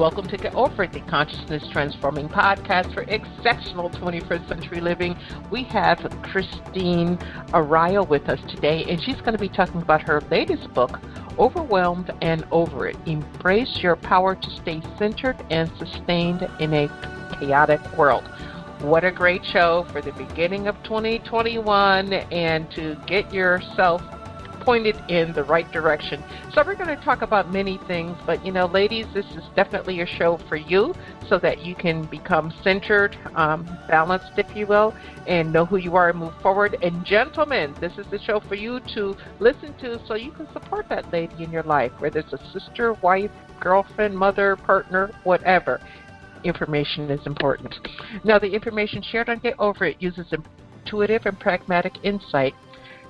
Welcome to Get Over It, the Consciousness Transforming Podcast for exceptional 21st century living. We have Christine Arylo with us today, and she's going to be talking about her latest book, Overwhelmed and Over It. Embrace your power to stay centered and sustained in a chaotic world. What a great show for the beginning of 2021 and to get yourself pointed in the right direction. So we're going to talk about many things, but ladies, this is definitely a show for you so that you can become centered, balanced, if you will, and know who you are and move forward. And gentlemen, this is the show for you to listen to so you can support that lady in your life, whether it's a sister, wife, girlfriend, mother, partner, whatever. Information is important. Now, the information shared on Get Over It uses intuitive and pragmatic insight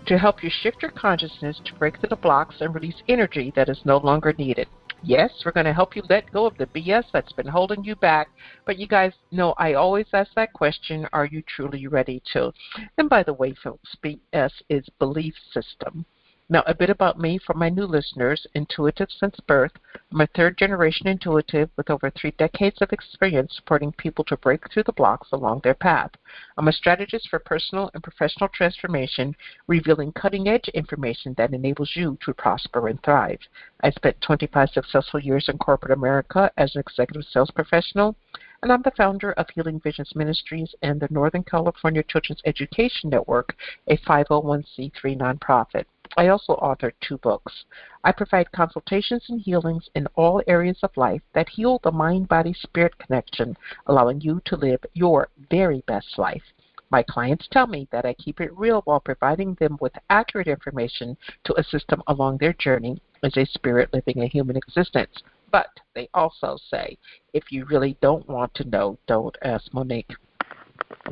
to help you shift your consciousness to break through the blocks and release energy that is no longer needed. Yes, we're going to help you let go of the BS that's been holding you back, but you guys know I always ask that question, are you truly ready to? And by the way, folks, BS is belief system. Now, a bit about me for my new listeners, intuitive since birth. I'm a third-generation intuitive with over 3 decades of experience supporting people to break through the blocks along their path. I'm a strategist for personal and professional transformation, revealing cutting-edge information that enables you to prosper and thrive. I spent 25 successful years in corporate America as an executive sales professional, and I'm the founder of Healing Visions Ministries and the Northern California Children's Education Network, a 501c3 nonprofit. I also authored 2 books. I provide consultations and healings in all areas of life that heal the mind-body-spirit connection, allowing you to live your very best life. My clients tell me that I keep it real while providing them with accurate information to assist them along their journey as a spirit living a human existence. But they also say, if you really don't want to know, don't ask Monique.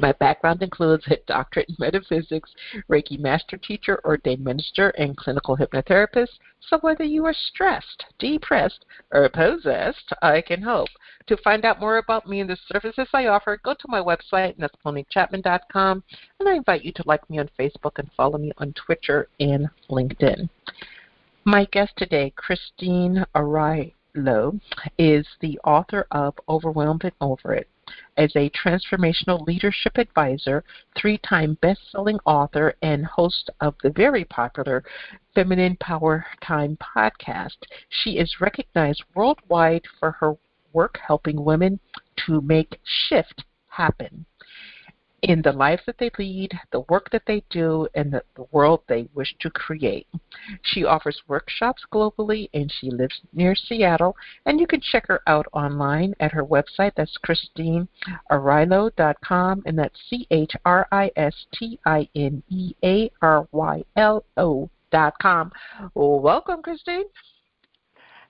My background includes a doctorate in metaphysics, Reiki master teacher, ordained minister, and clinical hypnotherapist. So whether you are stressed, depressed, or possessed, I can help. To find out more about me and the services I offer, go to my website, and that's MoniqueChapman.com, and I invite you to like me on Facebook and follow me on Twitter and LinkedIn. My guest today, Christine Arylo, is the author of Overwhelmed and Over It. As a transformational leadership advisor, 3-time best-selling author, and host of the very popular Feminine Power Time podcast, she is recognized worldwide for her work helping women to make shift happen in the lives that they lead, the work that they do, and the world they wish to create. She offers workshops globally, and she lives near Seattle, and you can check her out online at her website. That's ChristineArylo.com, and that's ChristineArylo.com. Welcome, Christine.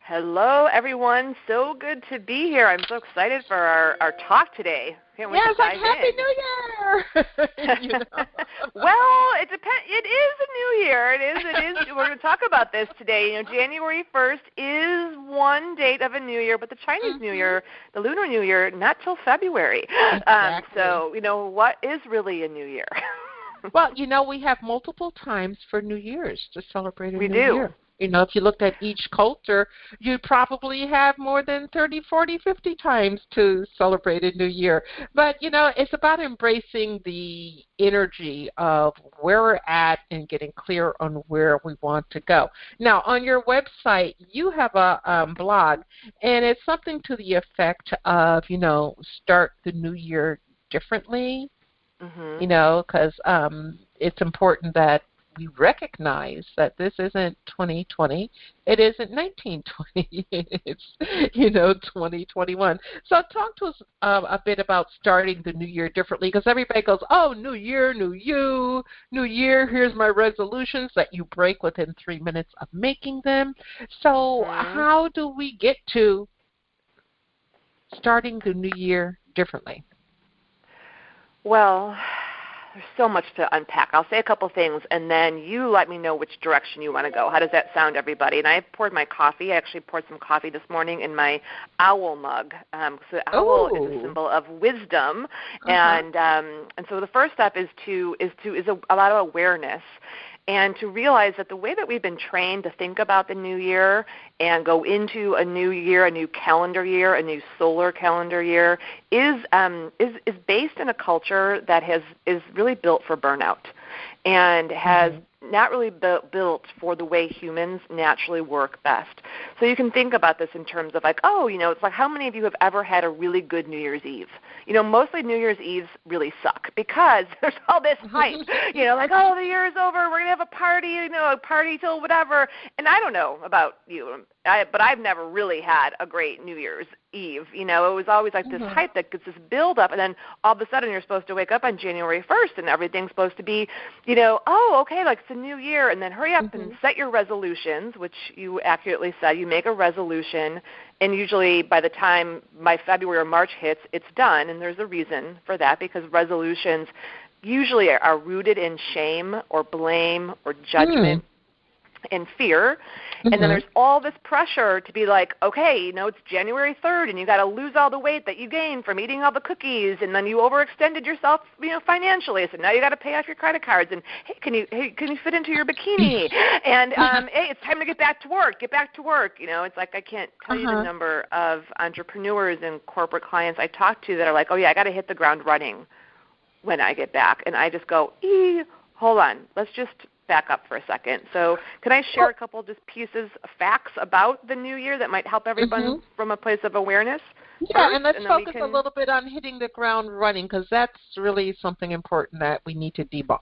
Hello, everyone. So good to be here. I'm so excited for our talk today. Can't wait to dive in. Happy New Year! Well, it depends. It is a new year. It is. We're going to talk about this today. January 1st is one date of a new year, but the Chinese New Year, the Lunar New Year, not till February. Exactly. So, what is really a new year? Well, we have multiple times for New Year's to celebrate a new year. If you looked at each culture, you'd probably have more than 30, 40, 50 times to celebrate a new year. But, it's about embracing the energy of where we're at and getting clear on where we want to go. Now, on your website, you have a blog, and it's something to the effect of, start the new year differently, because it's important that we recognize that this isn't 2020, it isn't 1920, it's 2021. So talk to us a bit about starting the new year differently, because everybody goes, oh, new year, new you, new year, here's my resolutions that you break within 3 minutes of making them. So how do we get to starting the new year differently? Well, there's so much to unpack. I'll say a couple things, and then you let me know which direction you want to go. How does that sound, everybody? And I poured my coffee. I actually poured some coffee this morning in my owl mug. So the owl is a symbol of wisdom, and so the first step is a lot of awareness. and to realize that the way that we've been trained to think about the new year and go into a new year, a new calendar year, a new solar calendar year is based in a culture that is really built for burnout and has not really built for the way humans naturally work best. So you can think about this in terms of like, it's like how many of you have ever had a really good New Year's Eve? Mostly New Year's Eves really suck because there's all this hype, like, the year is over, we're going to have a party, a party till whatever. And I don't know about you, but I've never really had a great New Year's Eve. It was always like this hype that gets this build up, and then all of a sudden you're supposed to wake up on January 1st and everything's supposed to be, okay, like it's a new year, and then hurry up and set your resolutions, which you accurately said. You make a resolution, and usually by the time my February or March hits, it's done, and there's a reason for that because resolutions usually are rooted in shame or blame or judgment and fear. And then there's all this pressure to be like, okay, it's January 3rd, and you got to lose all the weight that you gained from eating all the cookies, and then you overextended yourself, financially. So now you got to pay off your credit cards, and hey, can you fit into your bikini? And hey, it's time to get back to work. Get back to work. It's like I can't tell you the number of entrepreneurs and corporate clients I talk to that are like, oh yeah, I got to hit the ground running when I get back, and I just go, hold on, let's just back up for a second. So can I share a couple just pieces of facts about the new year that might help everyone from a place of awareness? Yeah, first, and let's focus a little bit on hitting the ground running because that's really something important that we need to debunk.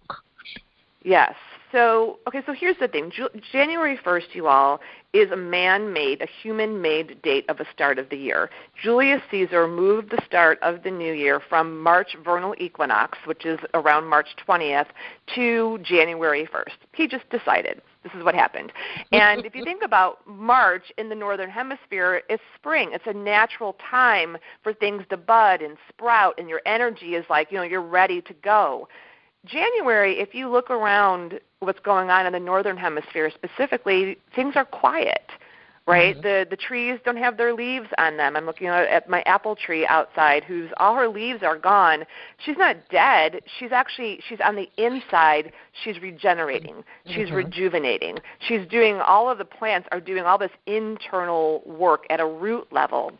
Yes. So here's the thing. January 1st, you all, is a man-made, a human-made date of the start of the year. Julius Caesar moved the start of the new year from March vernal equinox, which is around March 20th, to January 1st. He just decided. This is what happened. And if you think about March in the northern hemisphere, it's spring. It's a natural time for things to bud and sprout, and your energy is like, you're ready to go. January, if you look around what's going on in the northern hemisphere specifically, things are quiet, right? The trees don't have their leaves on them. I'm looking at my apple tree outside all her leaves are gone. She's not dead. She's on the inside. She's regenerating. She's rejuvenating. All of the plants are doing all this internal work at a root level.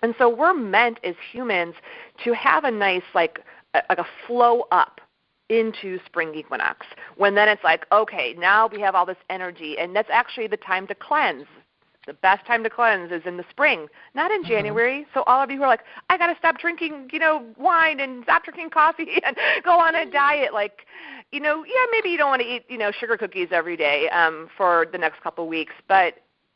And so we're meant as humans to have a nice, like a flow up into spring equinox, when then it's like, okay, now we have all this energy, and that's actually the time to cleanse. The best time to cleanse is in the spring, not in January. So all of you who are like, I got to stop drinking, wine and stop drinking coffee and go on a diet, like, maybe you don't want to eat, sugar cookies every day for the next couple of weeks, but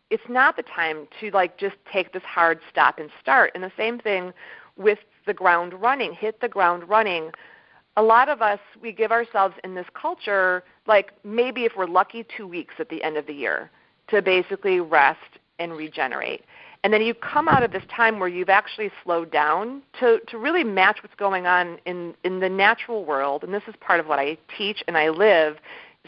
it's not the time to just take this hard stop and start. And the same thing with the ground running, hit the ground running. A lot of us, we give ourselves in this culture, maybe if we're lucky, 2 weeks at the end of the year to basically rest and regenerate. And then you come out of this time where you've actually slowed down to really match what's going on in the natural world. And this is part of what I teach and I live.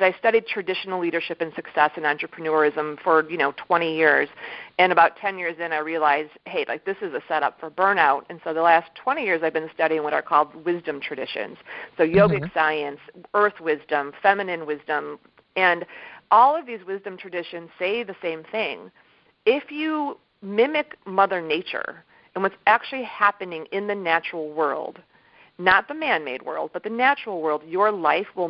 I studied traditional leadership and success and entrepreneurism for 20 years, and about 10 years in I realized, hey, this is a setup for burnout. And so the last 20 years I've been studying what are called wisdom traditions, so yogic science, earth wisdom, feminine wisdom, and all of these wisdom traditions say the same thing. If you mimic Mother Nature and what's actually happening in the natural world, not the man-made world, but the natural world, your life will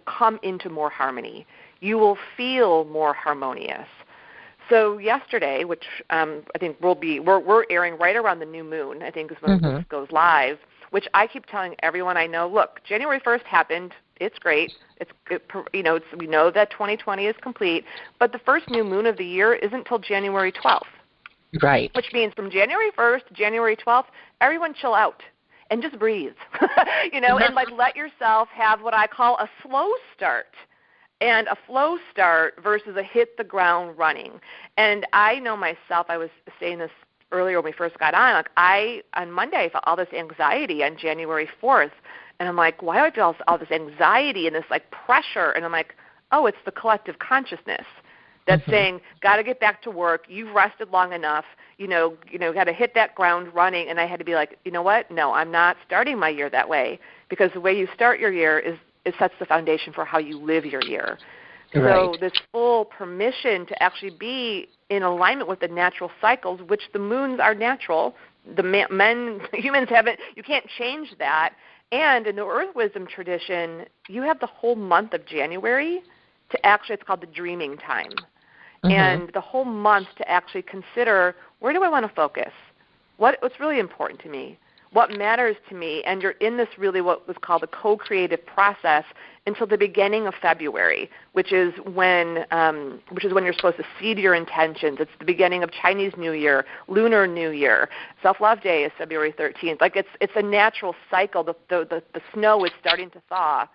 come into more harmony. You will feel more harmonious. So yesterday, which I think we're airing right around the new moon, I think is when this goes live, which I keep telling everyone I know, look, January 1st happened. It's great. We know that 2020 is complete, but the first new moon of the year isn't until January 12th. Right. Which means from January 1st to January 12th, everyone chill out. And just breathe, and let yourself have what I call a slow start, and a flow start versus a hit the ground running. And I know myself, I was saying this earlier when we first got on, on Monday I felt all this anxiety on January 4th, and I'm like, why do I feel all this anxiety and this pressure? And I'm like, oh, it's the collective consciousness that's saying, got to get back to work. You've rested long enough. Got to hit that ground running. And I had to be like, you know what? No, I'm not starting my year that way, because the way you start your year is it sets the foundation for how you live your year. Right. So this full permission to actually be in alignment with the natural cycles, which the moons are natural. Humans haven't, you can't change that. And in the Earth Wisdom tradition, you have the whole month of January to actually, it's called the dreaming time. Mm-hmm. And the whole month to actually consider, where do I want to focus? What's really important to me? What matters to me? And you're in this really what was called a co-creative process until the beginning of February, which is when you're supposed to seed your intentions. It's the beginning of Chinese New Year, Lunar New Year. Self-Love Day is February 13th. Like it's a natural cycle. The snow is starting to thaw,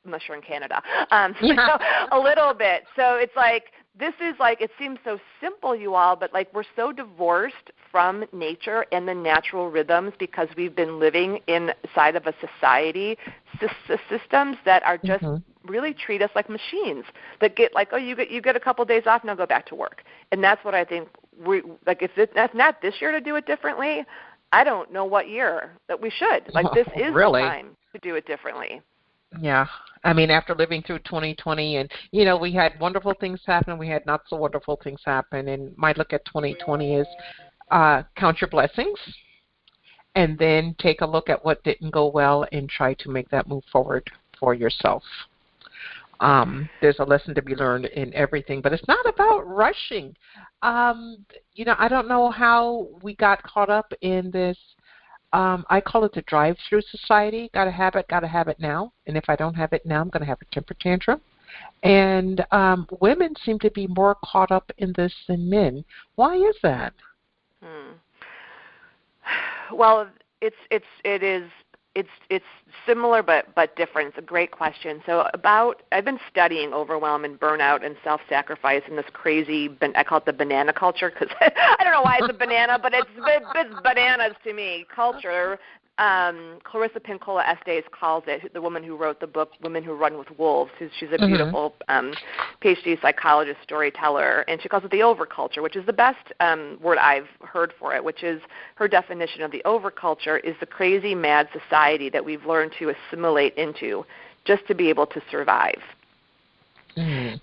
unless you're in Canada, a little bit. So it's like, this is like, it seems so simple, you all, but like we're so divorced from nature and the natural rhythms because we've been living inside of a society, systems that are just really treat us like machines that get like, oh, you get a couple of days off, now go back to work. And that's what I think, that's not this year to do it differently, I don't know what year that we should. Like this is really? The time to do it differently. Yeah. I mean, after living through 2020 and, we had wonderful things happen, we had not so wonderful things happen. And my look at 2020 is count your blessings and then take a look at what didn't go well and try to make that move forward for yourself. There's a lesson to be learned in everything, but it's not about rushing. I don't know how we got caught up in this. I call it the drive-through society. Gotta have it now. And if I don't have it now, I'm going to have a temper tantrum. And women seem to be more caught up in this than men. Why is that? Well, it's similar but different. It's a great question. So I've been studying overwhelm and burnout and self-sacrifice and this crazy, I call it the banana culture because I don't know why it's a banana, but it's bananas to me, culture. Clarissa Pinkola Estes calls it, the woman who wrote the book Women Who Run with Wolves. She's a beautiful PhD psychologist, storyteller, and she calls it the overculture, which is the best word I've heard for it, which is her definition of the overculture is the crazy, mad society that we've learned to assimilate into just to be able to survive.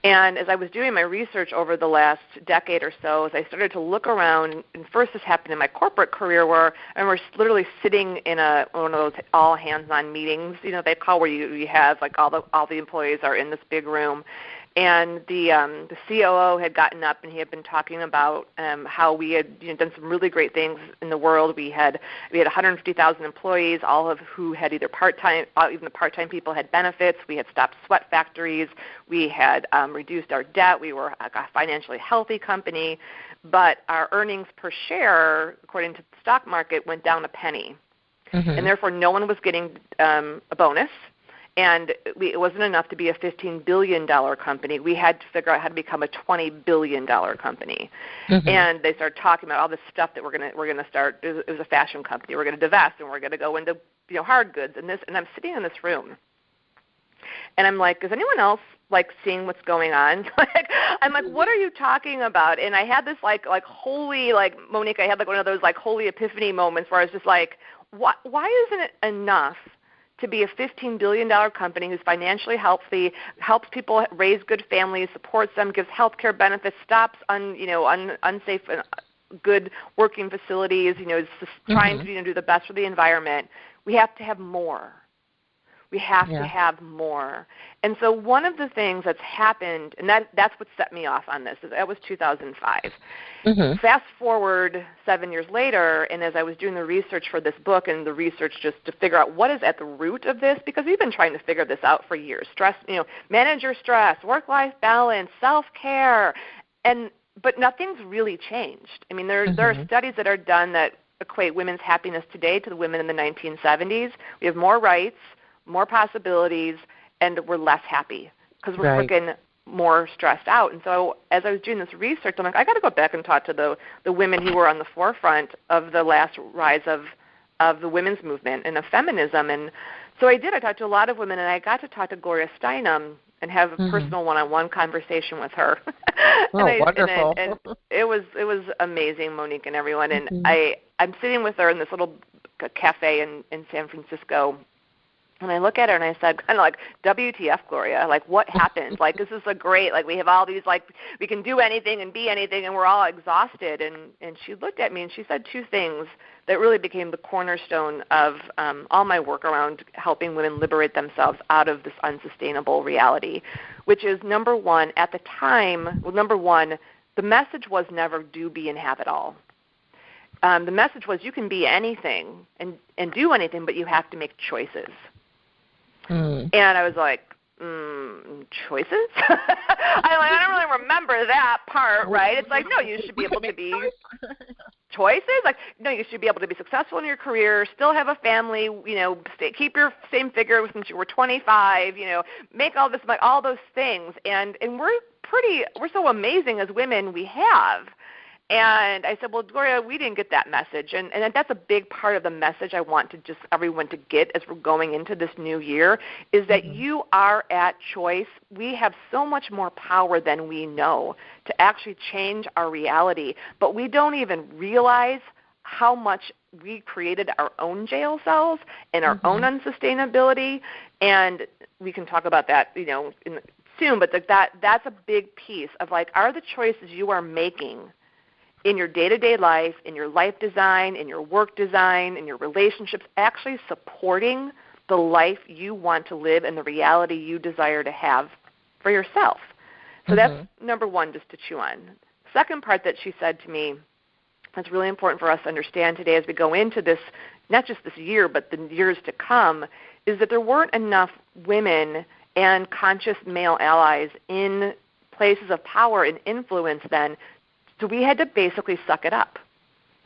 And as I was doing my research over the last decade or so, as I started to look around, and first this happened in my corporate career where I remember literally sitting in one of those all hands-on meetings, they call where you have like all the employees are in this big room. And the COO had gotten up and he had been talking about how we had done some really great things in the world. We had 150,000 employees, all of who had either part-time, even the part-time people had benefits. We had stopped sweat factories. We had reduced our debt. We were a financially healthy company, but our earnings per share, according to the stock market, went down a penny, and therefore no one was getting a bonus. And it wasn't enough to be a $15 billion company. We had to figure out how to become a $20 billion company. And they started talking about all this stuff that we're gonna start. It was a fashion company. We're going to divest, and we're going to go into hard goods and this. And I'm sitting in this room, and I'm like, is anyone else like seeing what's going on? I'm like, what are you talking about? And I had this like holy, like Monique, I had like one of those like holy epiphany moments where I was just like, why isn't it enough to be a $15 billion company who's financially healthy, helps people raise good families, supports them, gives health care benefits, stops unsafe and good working facilities, is trying to do the best for the environment. We have to have more. We have to have more. And so one of the things that's happened, and that's what set me off on this, that was 2005. Fast forward 7 years later, and as I was doing the research for this book and the research just to figure out what is at the root of this, because we've been trying to figure this out for years. Stress, manage your stress, work-life balance, self-care, but nothing's really changed. I mean, there are studies that are done that equate women's happiness today to the women in the 1970s. We have more rights, more possibilities, and we're less happy because we're freaking more stressed out. And so as I was doing this research, I'm like, I got to go back and talk to the women who were on the forefront of the last rise of the women's movement and of feminism. And so I did. I talked to a lot of women, and I got to talk to Gloria Steinem and have a personal one-on-one conversation with her. Wonderful. And it was amazing, Monique and everyone. And I'm sitting with her in this little cafe in San Francisco, And I look at her and I said, kind of like, WTF, Gloria? Like, what happened? Like, this is a great, like, we have all these, like, we can do anything and be anything, and we're all exhausted. And she looked at me and she said two things that really became the cornerstone of all my work around helping women liberate themselves out of this unsustainable reality, which is, number one, at the time, the message was never do, be, and have it all. The message was you can be anything and do anything, but you have to make choices. And I was like, choices? I don't really remember that part, right? It's like, no, you should be able to be choices. Like, no, you should be able to be successful in your career, still have a family, keep your same figure since you were 25, make all this, like, all those things. And we're so amazing as women, we have. And I said, well, Gloria, we didn't get that message. And that's a big part of the message I want to just everyone to get as we're going into this new year is that you are at choice. We have so much more power than we know to actually change our reality. But we don't even realize how much we created our own jail cells and our own unsustainability. And we can talk about that, soon. But that's a big piece of, like, are the choices you are making in your day-to-day life, in your life design, in your work design, in your relationships, actually supporting the life you want to live and the reality you desire to have for yourself. So that's number one, just to chew on. Second part that she said to me that's really important for us to understand today as we go into this, not just this year, but the years to come, is that there weren't enough women and conscious male allies in places of power and influence then. So we had to basically suck it up.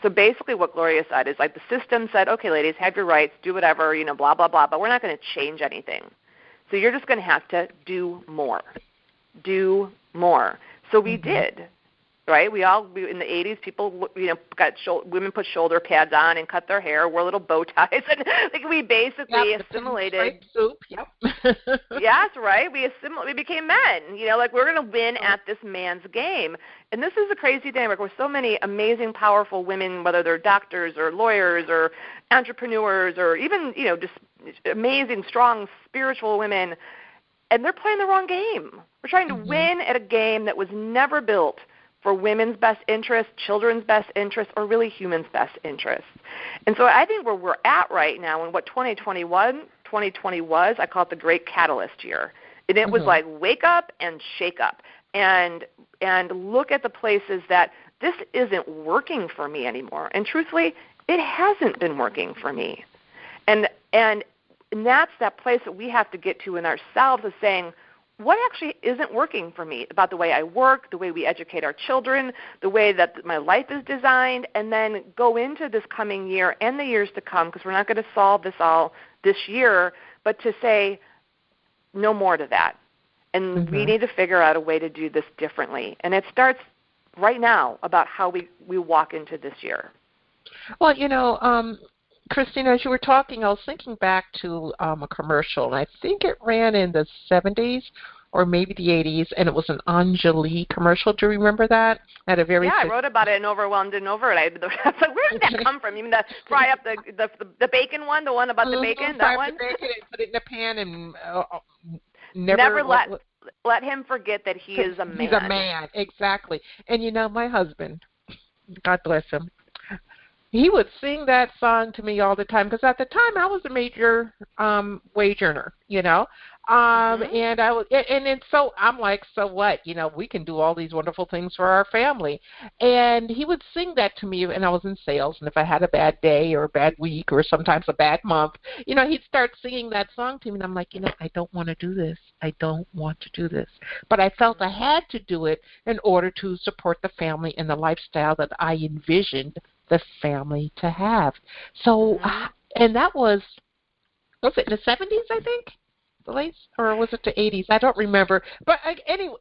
So basically what Gloria said is, like, the system said, okay, ladies, have your rights, do whatever, blah, blah, blah, but we're not going to change anything. So you're just going to have to do more. Do more. So we did. Right? We in the 80s, people, women put shoulder pads on and cut their hair, wore little bow ties, and like we basically assimilated. Soup. Yep. Yes, right. We became men. Like, we're going to win at this man's game. And this is the crazy thing. Like, with so many amazing, powerful women, whether they're doctors or lawyers or entrepreneurs or even just amazing, strong, spiritual women, and they're playing the wrong game. We're trying to win at a game that was never built for women's best interest, children's best interest, or really humans' best interest. And so I think where we're at right now and what 2020 was, I call it the great catalyst year. And it was like, wake up and shake up and look at the places that this isn't working for me anymore. And truthfully, it hasn't been working for me. And that's that place that we have to get to in ourselves of saying, what actually isn't working for me about the way I work, the way we educate our children, the way that my life is designed, and then go into this coming year and the years to come, because we're not going to solve this all this year, but to say no more to that. And we need to figure out a way to do this differently. And it starts right now about how we walk into this year. Well, Christina, as you were talking, I was thinking back to a commercial, and I think it ran in the 70s or maybe the 80s, and it was an Anjali commercial. Do you remember that? At a very I wrote about it in Overwhelmed and Over It. I was like, where did that come from? You mean the fry up the bacon one, the one about the bacon, that one? Fry up the bacon and put it in a pan and never let him forget that he is a man. He's a man, exactly. And my husband, God bless him, he would sing that song to me all the time because at the time I was a major wage earner, and I was, and so I'm like, so what? We can do all these wonderful things for our family. And he would sing that to me, and I was in sales, and if I had a bad day or a bad week or sometimes a bad month, he'd start singing that song to me, and I'm like, I don't want to do this. I don't want to do this. But I felt I had to do it in order to support the family and the lifestyle that I envisioned the family to have. So, and that was it in the 70s, I think? The late, or was it the 80s? I don't remember. But anyway,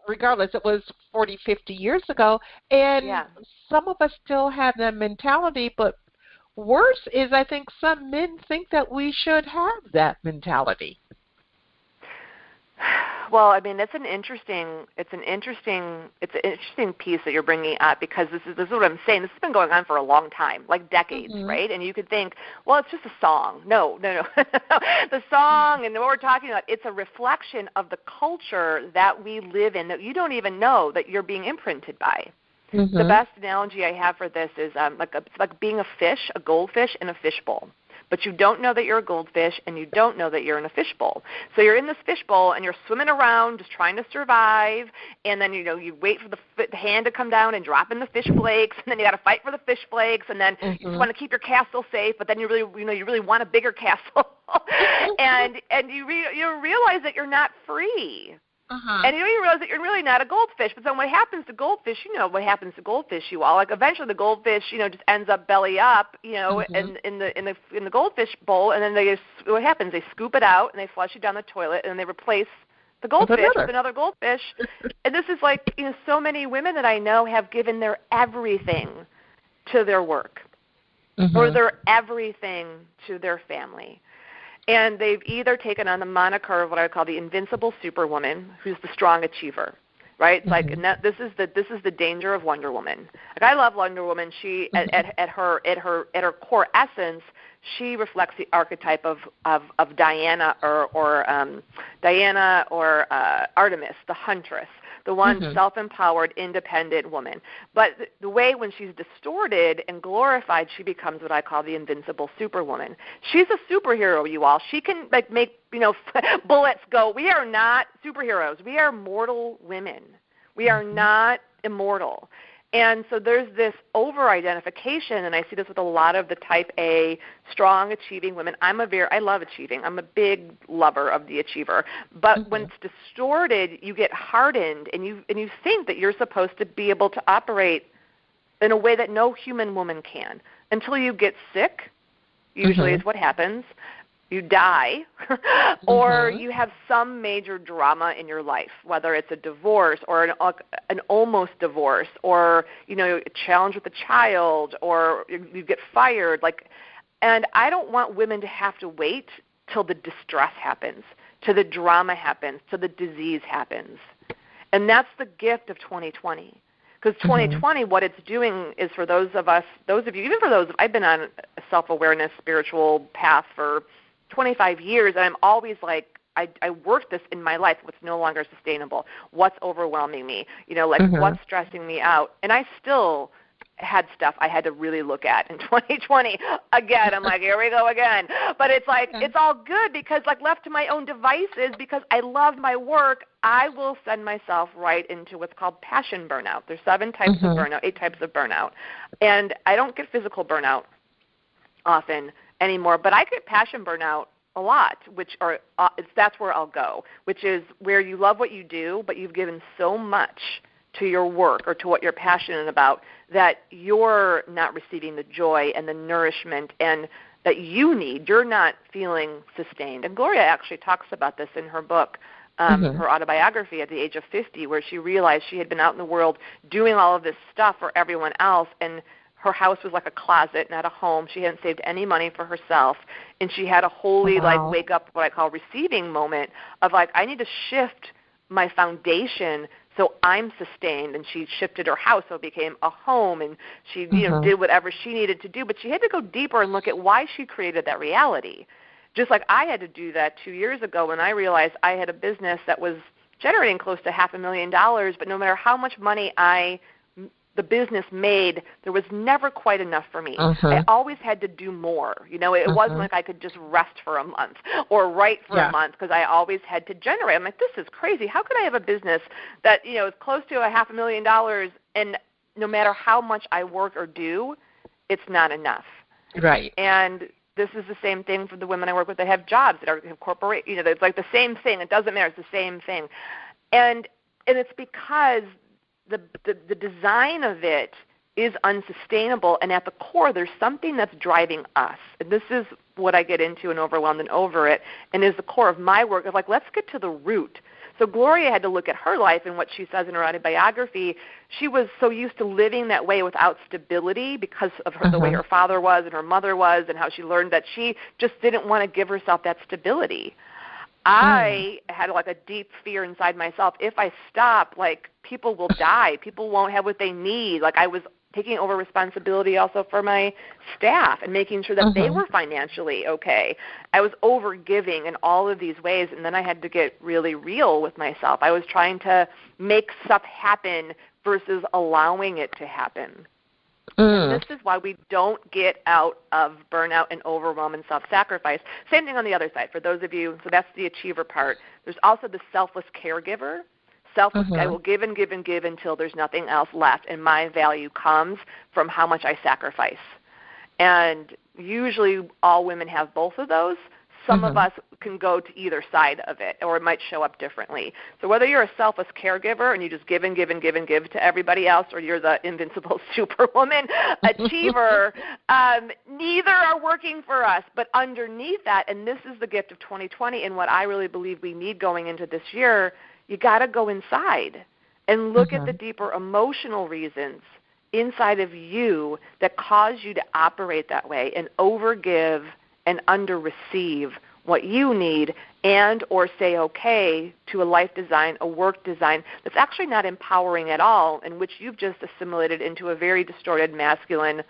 regardless, it was 40, 50 years ago. And some of us still have that mentality, but worse is I think some men think that we should have that mentality. Well, I mean, it's an interesting piece that you're bringing up, because this is what I'm saying. This has been going on for a long time, like decades, right? And you could think, well, it's just a song. No. The song and what we're talking about, it's a reflection of the culture that we live in that you don't even know that you're being imprinted by. The best analogy I have for this is it's like being a fish, a goldfish in a fishbowl. But you don't know that you're a goldfish, and you don't know that you're in a fishbowl. So you're in this fishbowl, and you're swimming around just trying to survive, and then, you wait for the hand to come down and drop in the fish flakes, and then you got to fight for the fish flakes, and then you just want to keep your castle safe, but then you really want a bigger castle. and you realize that you're not free. And you don't even realize that you're really not a goldfish. But then what happens to goldfish, what happens to goldfish, you all. Like eventually the goldfish, just ends up belly up, in the goldfish bowl, and then what happens? They scoop it out and they flush it down the toilet, and then they replace the goldfish with another goldfish. And this is like, so many women that I know have given their everything to their work, or their everything to their family. And they've either taken on the moniker of what I call the invincible superwoman, who's the strong achiever, right? It's like, and this is the danger of Wonder Woman. Like, I love Wonder Woman. She at her core essence, she reflects the archetype of Diana or Artemis, the huntress, the one self-empowered, independent woman. But the way when she's distorted and glorified, she becomes what I call the invincible superwoman. She's a superhero, you all. She can make bullets go. We are not superheroes. We are mortal women. We are not immortal. And so there's this over-identification, and I see this with a lot of the type A, strong, achieving women. I love achieving. I'm a big lover of the achiever. But when it's distorted, you get hardened, and you think that you're supposed to be able to operate in a way that no human woman can. Until you get sick, usually is what happens. You die, or you have some major drama in your life, whether it's a divorce or an almost divorce, or a challenge with a child, or you get fired. And I don't want women to have to wait till the distress happens, till the drama happens, till the disease happens. And that's the gift of 2020. Because 2020, what it's doing is for those of you, even for those, I've been on a self-awareness spiritual path for 25 years, and I'm always like, I work this in my life, what's no longer sustainable, what's overwhelming me, what's stressing me out. And I still had stuff I had to really look at in 2020. Again, I'm like, here we go again. But it's like, it's all good, because left to my own devices, because I love my work, I will send myself right into what's called passion burnout. There's 7 types of burnout, 8 types of burnout. And I don't get physical burnout often anymore, but I get passion burnout a lot, that's where I'll go, which is where you love what you do, but you've given so much to your work or to what you're passionate about that you're not receiving the joy and the nourishment and that you need. You're not feeling sustained. And Gloria actually talks about this in her book, her autobiography, at the age of 50, where she realized she had been out in the world doing all of this stuff for everyone else, and her house was like a closet, not a home. She hadn't saved any money for herself, and she had a holy wake up, what I call receiving moment of I need to shift my foundation so I'm sustained. And she shifted her house so it became a home, and she did whatever she needed to do. But she had to go deeper and look at why she created that reality. Just like I had to do that 2 years ago when I realized I had a business that was generating close to $500,000, but no matter how much money the business made, there was never quite enough for me. I always had to do more. It wasn't like I could just rest for a month or write for a month, because I always had to generate. I'm like, this is crazy. How could I have a business that is close to $500,000, and no matter how much I work or do, it's not enough. Right. And this is the same thing for the women I work with that have jobs, that have corporate. It's like the same thing. It doesn't matter. It's the same thing. And it's because the design of it is unsustainable, and at the core there's something that's driving us. And this is what I get into in Overwhelmed and Over It, and is the core of my work of let's get to the root. So Gloria had to look at her life, and what she says in her autobiography, she was so used to living that way without stability because of the way her father was and her mother was, and how she learned that she just didn't want to give herself that stability. I had like a deep fear inside myself. If I stop, like, people will die. People won't have what they need. Like, I was taking over responsibility also for my staff and making sure that they were financially okay. I was over giving in all of these ways, and then I had to get really real with myself. I was trying to make stuff happen versus allowing it to happen. And this is why we don't get out of burnout and overwhelm and self-sacrifice. Same thing on the other side. For those of you, so that's the achiever part. There's also the selfless caregiver. Selfless, I will give and give and give until there's nothing else left, and my value comes from how much I sacrifice. And usually all women have both of those. Some of us can go to either side of it, or it might show up differently. So whether you're a selfless caregiver and you just give and give and give and give to everybody else, or you're the invincible superwoman achiever, neither are working for us. But underneath that, and this is the gift of 2020 and what I really believe we need going into this year, you got to go inside and look at the deeper emotional reasons inside of you that cause you to operate that way and overgive and under-receive what you need and or say okay to a life design, a work design that's actually not empowering at all, in which you've just assimilated into a very distorted masculine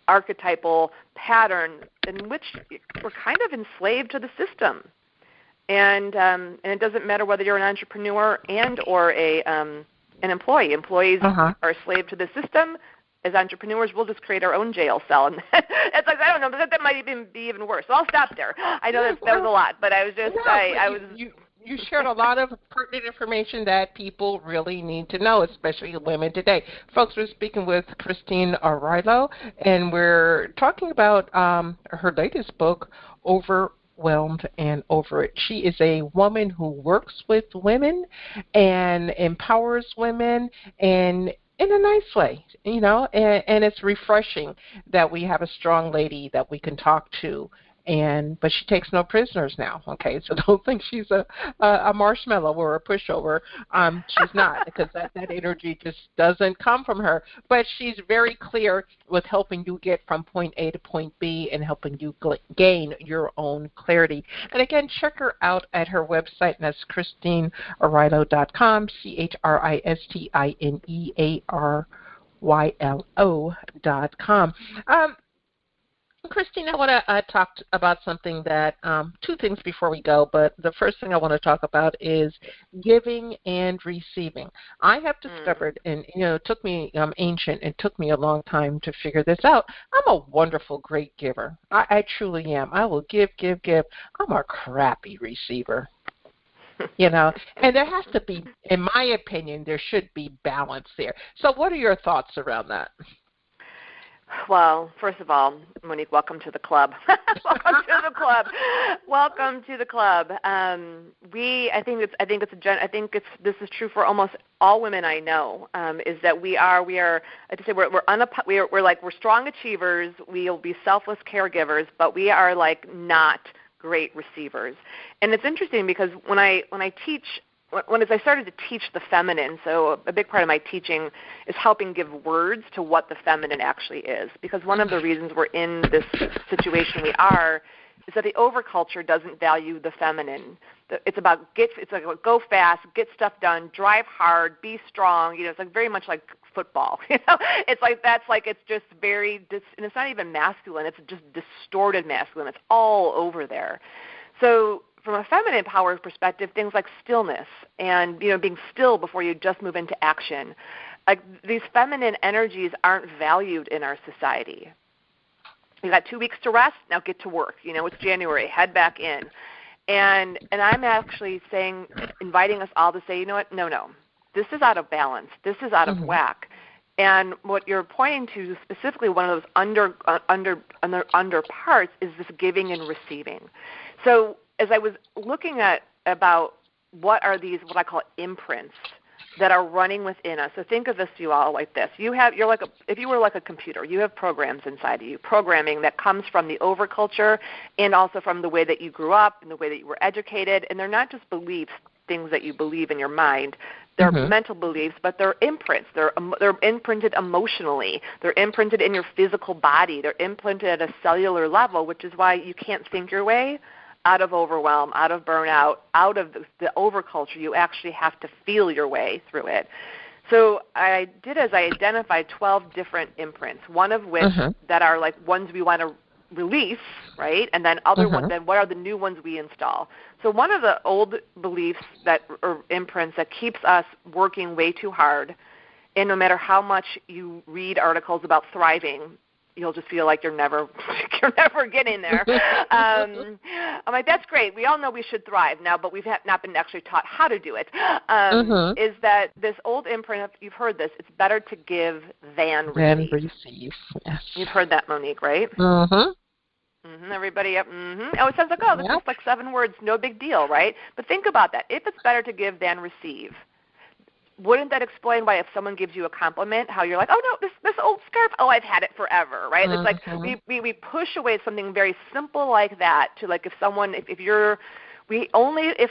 archetypal pattern in which we're kind of enslaved to the system. And it doesn't matter whether you're an entrepreneur and or an employee. Employees are a slave to the system. As entrepreneurs, we'll just create our own jail cell. And it's like, I don't know, that might even be even worse. So I'll stop there. I know that was a lot, but I was just, You shared a lot of pertinent information that people really need to know, especially women today. Folks, we're speaking with Christine Arylo, and we're talking about her latest book, Overwhelmed and Over It. She is a woman who works with women and empowers women and in a nice way, you know, and it's refreshing that we have a strong lady that we can talk to, but she takes no prisoners now, okay? So don't think she's a marshmallow or a pushover. She's not, because that energy just doesn't come from her. But she's very clear with helping you get from point A to point B and helping you gain your own clarity. And again, check her out at her website, and that's ChristineArylo.com, ChristineArylo.com. Christine, I want to talk about something that, two things before we go, but the first thing I want to talk about is giving and receiving. I have discovered, and it took me, I'm ancient, it took me a long time to figure this out. I'm a wonderful, great giver. I truly am. I will give. I'm a crappy receiver. And there has to be, in my opinion, there should be balance there. So what are your thoughts around that? Well, first of all, Monique, welcome to the club. Welcome to the club. This is true for almost all women I know. Is that we're strong achievers. We'll be selfless caregivers, but we are like not great receivers. And it's interesting because when I teach. As I started to teach the feminine, so a big part of my teaching is helping give words to what the feminine actually is. Because one of the reasons we're in this situation we are is that the overculture doesn't value the feminine. It's about go fast, get stuff done, drive hard, be strong. It's like very much like football. It's like it's just very, and it's not even masculine. It's just distorted masculine. It's all over there. So from a feminine power perspective, things like stillness and being still before you just move into action, like these feminine energies aren't valued in our society. You got 2 weeks to rest, now get to work. It's January, head back in, and I'm actually inviting us all to say, you know what? No, this is out of balance. This is out of whack. And what you're pointing to specifically, one of those under parts is this giving and receiving. So as I was looking at about what are these, what I call imprints that are running within us. So think of this, you all, like this. If you were like a computer, you have programs inside of you, programming that comes from the overculture and also from the way that you grew up and the way that you were educated. And they're not just beliefs, things that you believe in your mind. They're mental beliefs, but they're imprints. They're imprinted emotionally. They're imprinted in your physical body. They're imprinted at a cellular level, which is why you can't think your way out of overwhelm, out of burnout, out of the overculture. You actually have to feel your way through it. So I identified 12 different imprints, one of which that are like ones we want to release, right? And then other ones, then what are the new ones we install? So one of the old beliefs or imprints that keeps us working way too hard, and no matter how much you read articles about thriving, you'll just feel like you're never getting there. I'm like, that's great. We all know we should thrive now, but we've not been actually taught how to do it. Is that this old imprint, you've heard this, it's better to give than receive. Yes. You've heard that, Monique, right? Everybody up. Oh, it sounds like, oh, this is like 7 words, no big deal, right? But think about that. If it's better to give than receive, wouldn't that explain why if someone gives you a compliment, how you're like, oh, no, this old scarf, oh, I've had it forever, right? It's like we push away something very simple like that to like if someone, if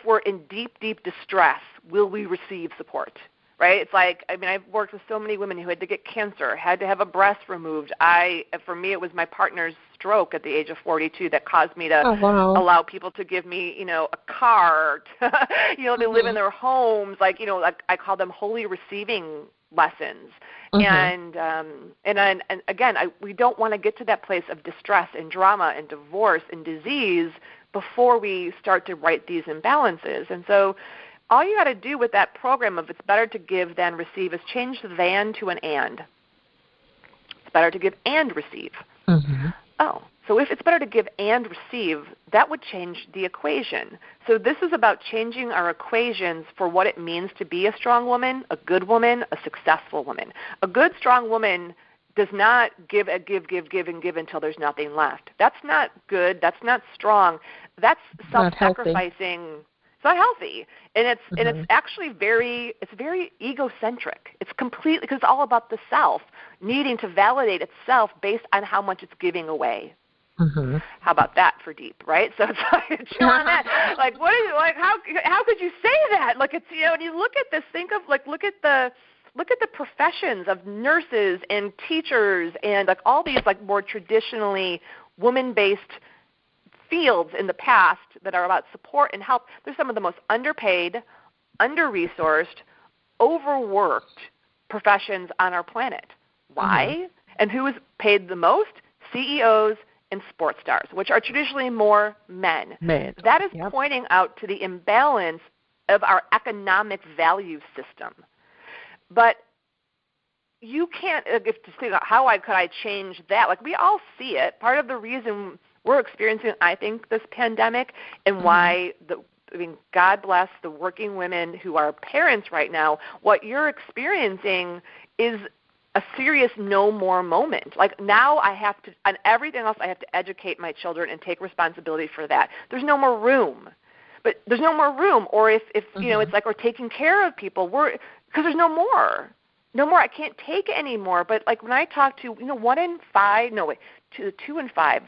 we're in deep, deep distress will we receive support, right? It's like, I mean, I've worked with so many women who had to get cancer, had to have a breast removed. For me, it was my partner's stroke at the age of 42 that caused me to allow people to give me, a car. They live in their homes, like I call them holy receiving lessons. And again, we don't want to get to that place of distress and drama and divorce and disease before we start to right these imbalances. And so all you got to do with that program of it's better to give than receive is change the than to an and. It's better to give and receive. Oh, so if it's better to give and receive, that would change the equation. So this is about changing our equations for what it means to be a strong woman, a good woman, a successful woman. A good, strong woman does not give until there's nothing left. That's not good. That's not strong. That's self-sacrificing. It's not healthy, and it's actually very egocentric. It's completely because it's all about the self needing to validate itself based on how much it's giving away. How about that for deep, right? So it's like chew on that. Like what is like how could you say that? Like it's when you look at this, think of like look at the professions of nurses and teachers and like all these like more traditionally woman-based fields in the past that are about support and help. They're some of the most underpaid, under-resourced, overworked professions on our planet. Why? And who is paid the most? CEOs and sports stars, which are traditionally more men. That is pointing out to the imbalance of our economic value system. But you can't, if to think about how could I change that? Like we all see it. Part of the reason we're experiencing, I think, this pandemic and why God bless the working women who are parents right now. What you're experiencing is a serious no more moment. Like now I have to, on everything else, I have to educate my children and take responsibility for that. There's no more room. But there's no more room. Or if it's like we're taking care of people, because there's no more. No more. I can't take it anymore. But like when I talk to, 1 in 5, 2 in 5,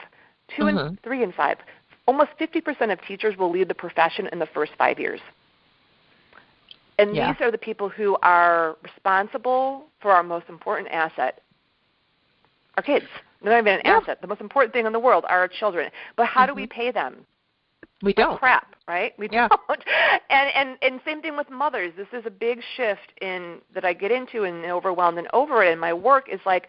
2 and 3 and 5. Almost 50% of teachers will leave the profession in the first 5 years. And these are the people who are responsible for our most important asset, our kids. They're not even an asset. The most important thing in the world are our children. But how do we pay them? We don't. Crap, right? We don't. And same thing with mothers. This is a big shift that I get into and overwhelmed and over it in my work is like,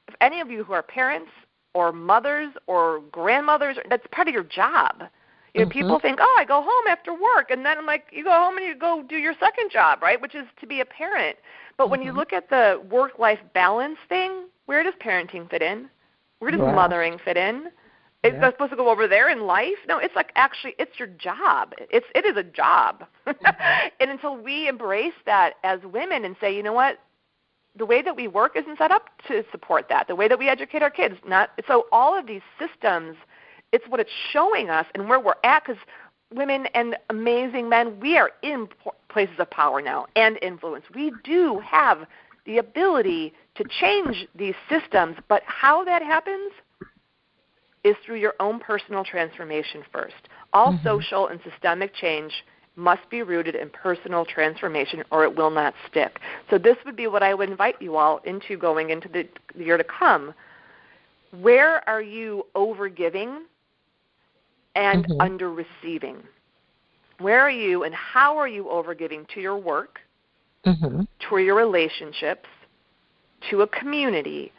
if any of you who are parents or mothers or grandmothers, that's part of your job. People think, oh, I go home after work, and then I'm like, you go home and you go do your second job, right, which is to be a parent. But when you look at the work-life balance thing, where does parenting fit in? Where does mothering fit in? Is that supposed to go over there in life? No, it's like actually it's your job. It is a job. And until we embrace that as women and say, you know what, the way that we work isn't set up to support that. The way that we educate our kids, not so all of these systems, it's what it's showing us and where we're at because women and amazing men, we are in places of power now and influence. We do have the ability to change these systems, but how that happens is through your own personal transformation first. All social and systemic change must be rooted in personal transformation or it will not stick. So this would be what I would invite you all into going into the year to come. Where are you overgiving and under receiving. Where are you and how are you overgiving to your work, to your relationships, to a community,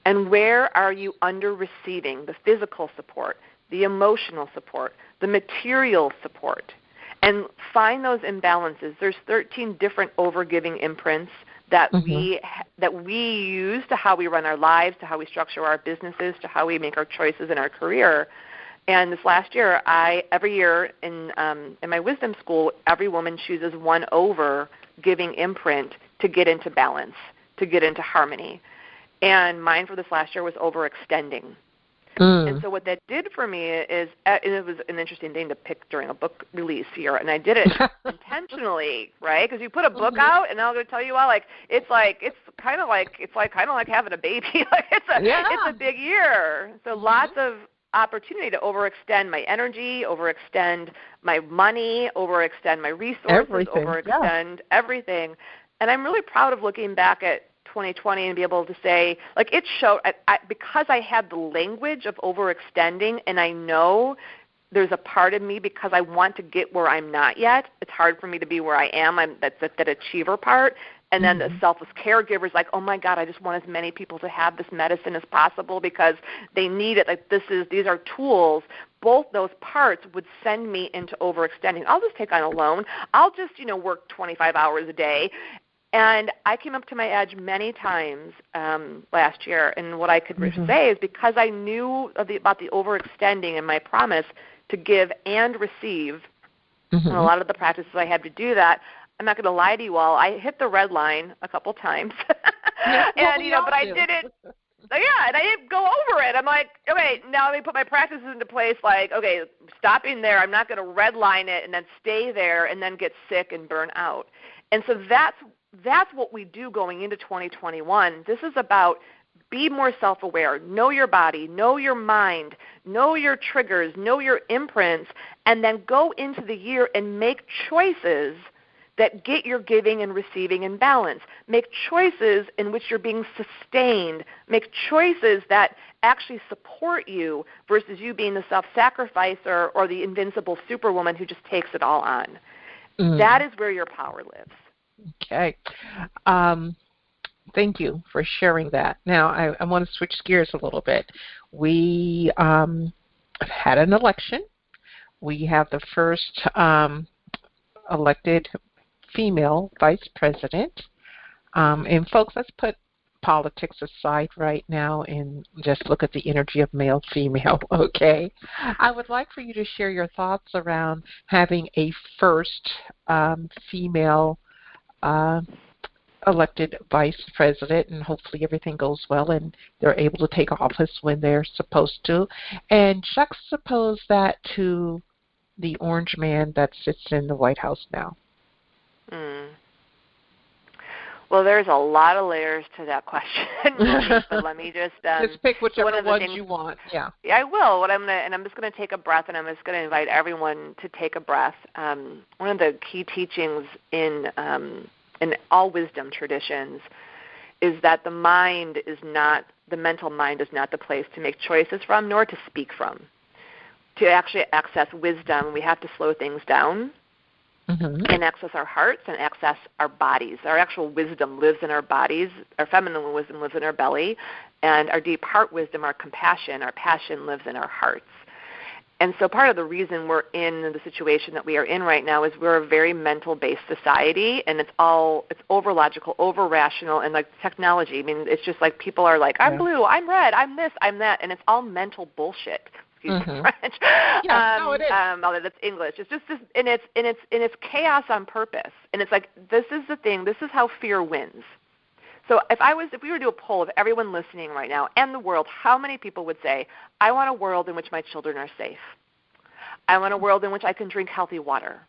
and where are you under receiving the physical support, the emotional support, the material support? And find those imbalances. There's 13 different overgiving imprints that we use to how we run our lives, to how we structure our businesses, to how we make our choices in our career. And this last year, every year in my wisdom school, every woman chooses one over-giving imprint to get into balance, to get into harmony. And mine for this last year was overextending. And so what that did for me is, it was an interesting thing to pick during a book release year, and I did it intentionally, right? Because you put a book out, and I'm going to tell you all, it's kind of like having a baby. It's a big year. So lots of opportunity to overextend my energy, overextend my money, overextend my resources, overextend everything. And I'm really proud of looking back at 2020 and be able to say, it showed, because I had the language of overextending, and I know there's a part of me, because I want to get where I'm not yet, it's hard for me to be where I am. That's that achiever part. And then the selfless caregiver is like, oh my God, I just want as many people to have this medicine as possible because they need it. These are tools. Both those parts would send me into overextending. I'll just take on a loan. I'll just, work 25 hours a day. And I came up to my edge many times last year, and what I could say is, because I knew about the overextending and my promise to give and receive, and a lot of the practices I had to do that, I'm not going to lie to you all, I hit the red line a couple times. But I did it. Yeah, and I didn't go over it. I'm like, okay, now let me put my practices into place, stopping there. I'm not going to red line it and then stay there and then get sick and burn out. And so that's what we do going into 2021. This is about be more self-aware, know your body, know your mind, know your triggers, know your imprints, and then go into the year and make choices that get your giving and receiving in balance. Make choices in which you're being sustained. Make choices that actually support you versus you being the self-sacrificer or the invincible superwoman who just takes it all on. That is where your power lives. Okay. Thank you for sharing that. Now, I want to switch gears a little bit. We have had an election. We have the first elected female vice president. And folks, let's put politics aside right now and just look at the energy of male-female, okay? I would like for you to share your thoughts around having a first female elected vice president, and hopefully everything goes well and they're able to take office when they're supposed to, and juxtapose that to the orange man that sits in the White House now. Well, there's a lot of layers to that question, but let me just pick whichever ones you want. Yeah, I will. I'm just going to take a breath, and I'm just going to invite everyone to take a breath. One of the key teachings in all wisdom traditions is that the mental mind is not the place to make choices from, nor to speak from. To actually access wisdom, we have to slow things down. And access our hearts and access our bodies. Our actual wisdom lives in our bodies. Our feminine wisdom lives in our belly. And our deep heart wisdom, our compassion, our passion lives in our hearts. And so part of the reason we're in the situation that we are in right now is we're a very mental-based society, and it's over logical, over rational, and like technology. I mean, it's just like people are like, I'm blue, I'm red, I'm this, I'm that, and it's all mental bullshit. French. Yeah, no, it is. Although that's English. It's just this, and it's chaos on purpose. And it's like, this is the thing. This is how fear wins. So if we were to do a poll of everyone listening right now and the world, how many people would say, I want a world in which my children are safe. I want a world in which I can drink healthy water.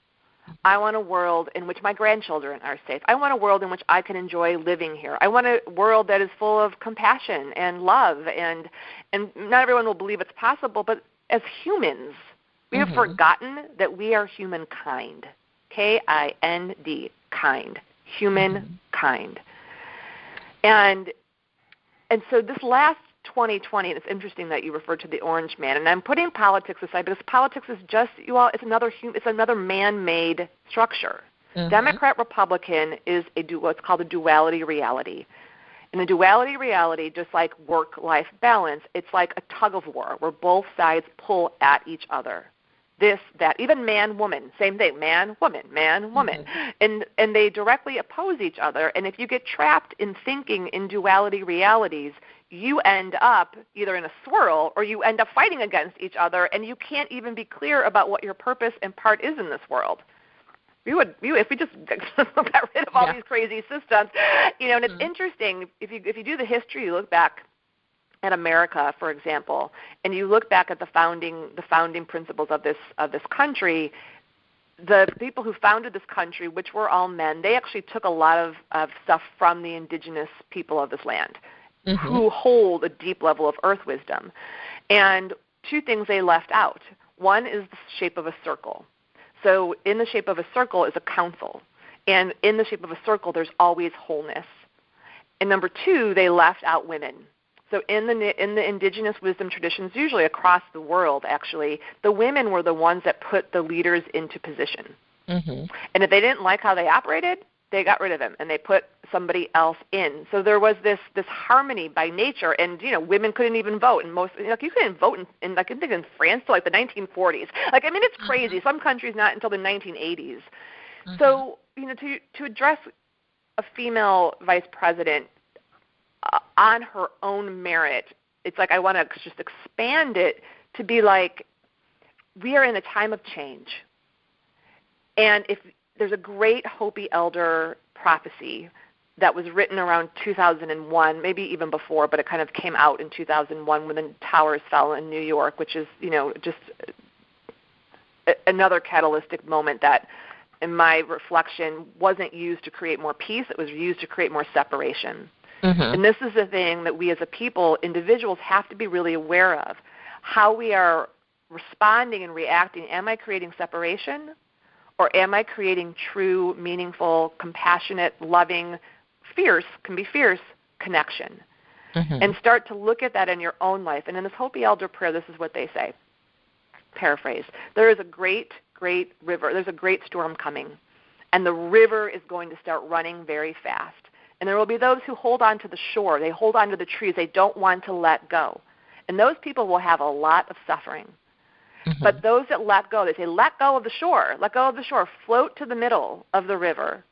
I want a world in which my grandchildren are safe. I want a world in which I can enjoy living here. I want a world that is full of compassion and love, and not everyone will believe it's possible, but as humans, we have forgotten that we are humankind. K-I-N-D, kind. Humankind. And so this last 2020, and it's interesting that you referred to the orange man, and I'm putting politics aside because politics is just, it's another man-made structure. Mm-hmm. Democrat Republican is what's called a duality reality. In a duality reality, just like work-life balance, it's like a tug of war where both sides pull at each other. This, that, even man, woman, same thing, man, woman, mm-hmm. and they directly oppose each other. And if you get trapped in thinking in duality realities, you end up either in a swirl or you end up fighting against each other, and you can't even be clear about what your purpose and part is in this world. If we just got rid of all these crazy systems, and it's interesting if you do the history, you look back at America, for example, and you look back at the founding principles of this country, the people who founded this country, which were all men, they actually took a lot of stuff from the indigenous people of this land, mm-hmm. who hold a deep level of earth wisdom. And two things they left out. One is the shape of a circle. So in the shape of a circle is a council. And in the shape of a circle, there's always wholeness. And number two, they left out women. So in the indigenous wisdom traditions, usually across the world, actually, the women were the ones that put the leaders into position. Mm-hmm. And if they didn't like how they operated, they got rid of them and they put somebody else in. So there was this harmony by nature, and women couldn't even vote. And you couldn't vote in I can think in France till like the 1940s. It's crazy. Mm-hmm. Some countries not until the 1980s. Mm-hmm. So to address a female vice president on her own merit, it's like I want to just expand it to be like we are in a time of change. And if there's a great Hopi elder prophecy that was written around 2001, maybe even before, but it kind of came out in 2001 when the towers fell in New York, which is, just another catalytic moment that, in my reflection, wasn't used to create more peace. It was used to create more separation. Mm-hmm. And this is the thing that we as a people, individuals, have to be really aware of, how we are responding and reacting. Am I creating separation, or am I creating true, meaningful, compassionate, loving, fierce connection? Mm-hmm. And start to look at that in your own life. And in this Hopi Elder prayer, this is what they say. Paraphrase. There is a great, great river. There's a great storm coming, and the river is going to start running very fast. And there will be those who hold on to the shore. They hold on to the trees. They don't want to let go. And those people will have a lot of suffering. Mm-hmm. But those that let go, they say, let go of the shore. Let go of the shore. Float to the middle of the river.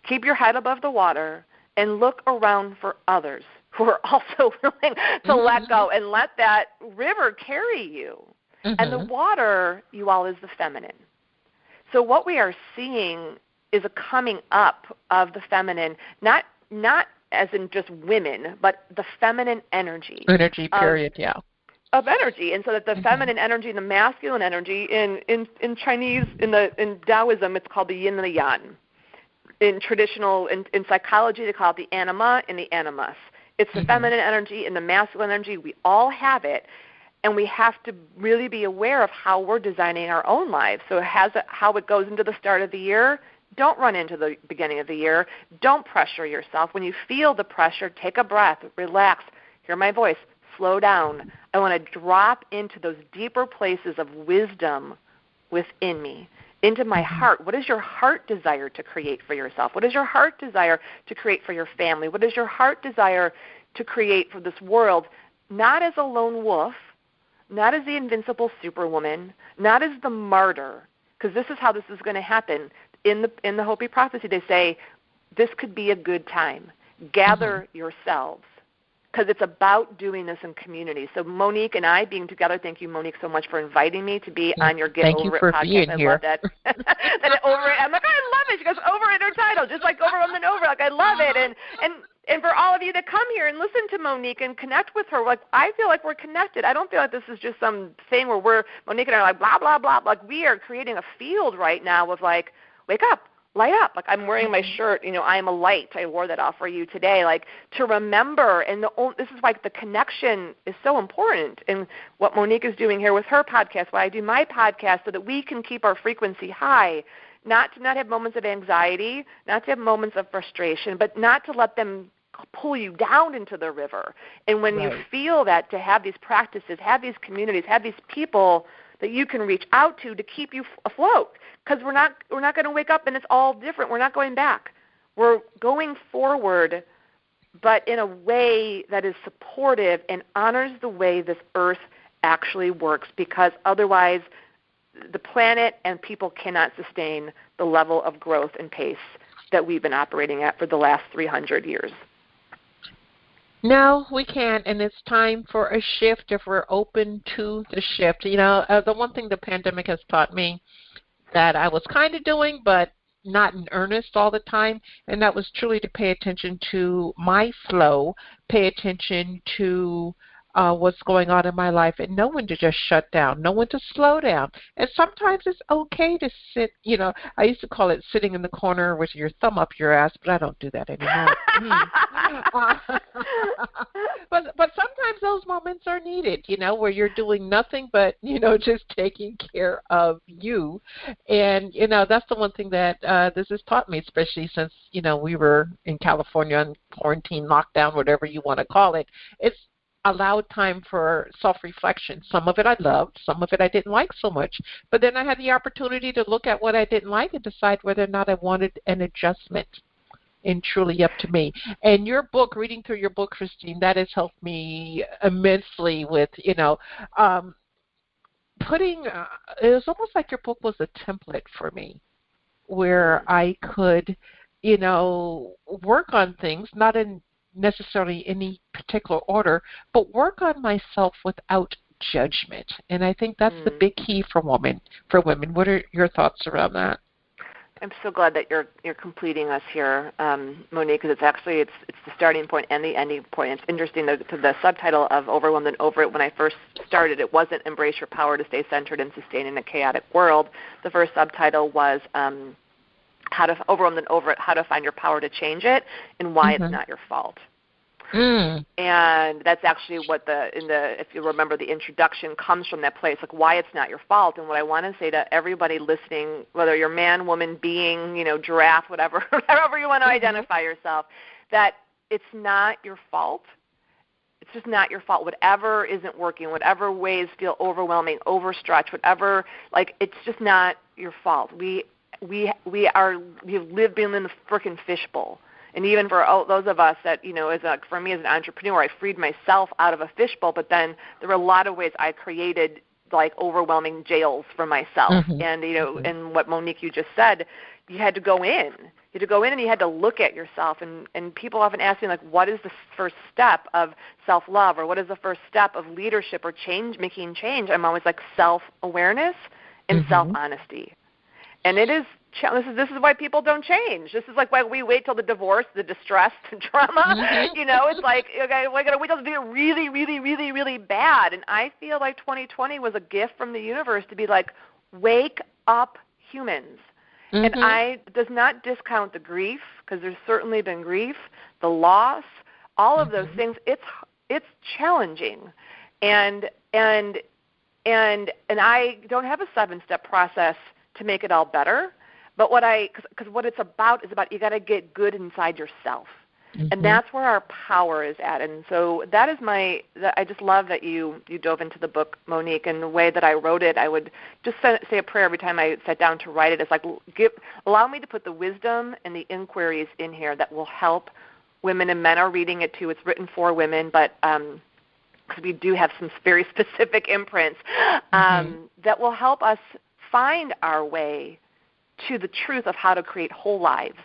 Keep your head above the water and look around for others who are also willing to mm-hmm. let go and let that river carry you. Mm-hmm. And the water, you all, is the feminine. So what we are seeing is a coming up of the feminine, not as in just women, but the feminine energy. Energy, period, of energy. And so that the mm-hmm. feminine energy and the masculine energy in Chinese, in Taoism, it's called the yin and the yang. In psychology, they call it the anima and the animus. It's the mm-hmm. feminine energy and the masculine energy. We all have it, and we have to really be aware of how we're designing our own lives. So how it goes into the start of the year. Don't run into the beginning of the year. Don't pressure yourself. When you feel the pressure, take a breath, relax, hear my voice, slow down. I want to drop into those deeper places of wisdom within me, into my heart. What is your heart desire to create for yourself? What is your heart desire to create for your family? What is your heart desire to create for this world? Not as a lone wolf, not as the invincible superwoman, not as the martyr, because this is how this is going to happen. In the Hopi prophecy, they say, this could be a good time. Gather mm-hmm. yourselves, because it's about doing this in community. So Monique and I being together, thank you, Monique, so much for inviting me to be on your Get thank Over you for It podcast. Being I here. love that. I'm like, I love it. She goes, over it or title, just like over and then over. Like, I love it. And for all of you that come here and listen to Monique and connect with her, like, I feel like we're connected. I don't feel like this is just some thing where Monique and I are like, blah, blah, blah. Like, we are creating a field right now of, like, wake up, light up. Like, I'm wearing my shirt, I am a light. I wore that off for you today, like, to remember. And this is like the connection is so important. And what Monique is doing here with her podcast, why I do my podcast, so that we can keep our frequency high, not to not have moments of anxiety, not to have moments of frustration, but not to let them pull you down into the river. And when Right. you feel that, to have these practices, have these communities, have these people that you can reach out to keep you afloat. Because we're not going to wake up and it's all different. We're not going back. We're going forward, but in a way that is supportive and honors the way this earth actually works, because otherwise the planet and people cannot sustain the level of growth and pace that we've been operating at for the last 300 years. No, we can't, and it's time for a shift if we're open to the shift. The one thing the pandemic has taught me that I was kind of doing, but not in earnest all the time, and that was truly to pay attention to my flow, pay attention to what's going on in my life, and know when to just shut down, know when to slow down. And sometimes it's okay to sit, I used to call it sitting in the corner with your thumb up your ass, but I don't do that anymore. But sometimes those moments are needed, where you're doing nothing but, just taking care of you. And, that's the one thing that this has taught me, especially since, we were in California on quarantine, lockdown, whatever you want to call it. It's allowed time for self-reflection. Some of it I loved, some of it I didn't like so much. But then I had the opportunity to look at what I didn't like and decide whether or not I wanted an adjustment. And truly up to me. And your book, reading through your book, Christine, that has helped me immensely with, putting, it was almost like your book was a template for me where I could, work on things, not in necessarily any particular order, but work on myself without judgment. And I think that's the big key for women. What are your thoughts around that? I'm so glad that you're completing us here, Monique, because it's the starting point and the ending point. It's interesting that the subtitle of Overwhelmed and Over It, when I first started, it wasn't Embrace Your Power to Stay Centered and Sustain in a Chaotic World. The first subtitle was How to Overwhelmed and Over It, How to Find Your Power to Change It, and Why It's Not Your Fault. And that's actually what if you remember, the introduction comes from that place, like why it's not your fault. And what I want to say to everybody listening, whether you're man, woman, being, giraffe, whatever you want to identify yourself, that it's not your fault. It's just not your fault. Whatever isn't working, whatever ways feel overwhelming, overstretched, whatever, it's just not your fault. We've been in the frickin' fishbowl. And even for those of us that, for me as an entrepreneur, I freed myself out of a fishbowl, but then there were a lot of ways I created overwhelming jails for myself. And, and what Monique, you just said, you had to go in. You had to go in and you had to look at yourself. And people often ask me, what is the first step of self-love, or what is the first step of leadership or making change? I'm always self-awareness and self-honesty. And it is. This is why people don't change. This is why we wait till the divorce, the distress, the trauma. It's okay, we're going to wait till it gets really, really, really, really bad. And I feel like 2020 was a gift from the universe to be wake up, humans. And I does not discount the grief, because there's certainly been grief, the loss, all of those things. It's challenging, and I don't have a 7-step process to make it all better. But because what it's about is you got to get good inside yourself. And that's where our power is at. And so that is I just love that you dove into the book, Monique, and the way that I wrote it. I would just say a prayer every time I sat down to write it. It's allow me to put the wisdom and the inquiries in here that will help women, and men are reading it too. It's written for women, but because we do have some very specific imprints that will help us find our way to the truth of how to create whole lives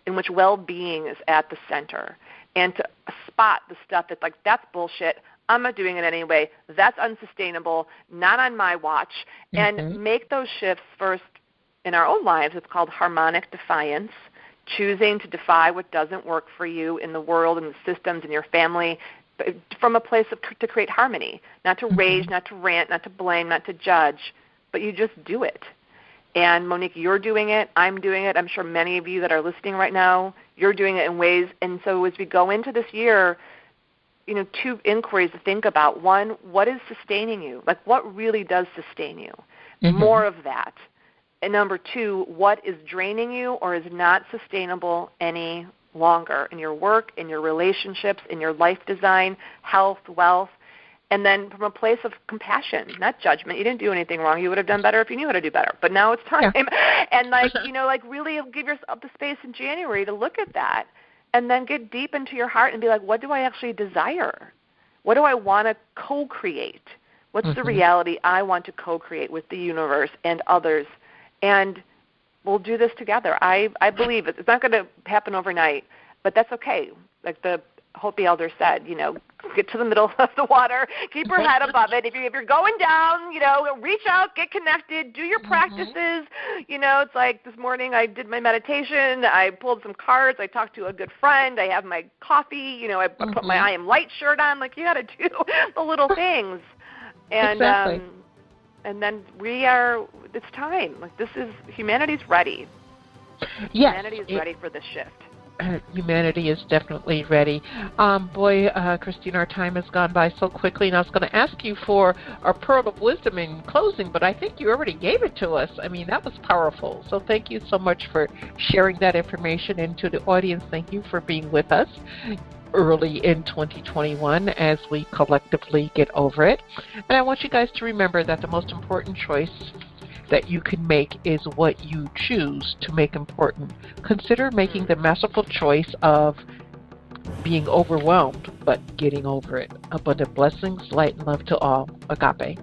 in which well-being is at the center, and to spot the stuff that's that's bullshit, I'm not doing it anyway, that's unsustainable, not on my watch, and make those shifts first in our own lives. It's called harmonic defiance, choosing to defy what doesn't work for you in the world and the systems in your family, from a place to create harmony, not to rage, not to rant, not to blame, not to judge, but you just do it. And Monique, you're doing it. I'm doing it. I'm sure many of you that are listening right now, you're doing it in ways. And so as we go into this year, 2 inquiries to think about. One, what is sustaining you? What really does sustain you? More of that. And number 2, what is draining you or is not sustainable any longer in your work, in your relationships, in your life design, health, wealth, and then from a place of compassion, not judgment. You didn't do anything wrong. You would have done better if you knew how to do better. But now it's time. Yeah. And really give yourself the space in January to look at that and then get deep into your heart and be like, what do I actually desire? What do I want to co-create? What's the reality I want to co-create with the universe and others? And we'll do this together. I believe it's not going to happen overnight, but that's okay. Like the Hopi elder said, get to the middle of the water, keep your head above it. If you're going down, reach out, get connected, do your practices. It's like this morning I did my meditation, I pulled some cards, I talked to a good friend, I have my coffee, I put my I Am Light shirt on. Like, you got to do the little things. And exactly. And then it's time. Like, humanity's ready. Yes. Humanity is ready for this shift. Humanity is definitely ready. Christine, our time has gone by so quickly, and I was going to ask you for a pearl of wisdom in closing, but I think you already gave it to us. I mean, that was powerful. So thank you so much for sharing that information. And to the audience, thank you for being with us early in 2021 as we collectively get over it. And I want you guys to remember that the most important choice that you can make is what you choose to make important. Consider making the masterful choice of being overwhelmed, but getting over it. Abundant blessings, light, and love to all. Agape.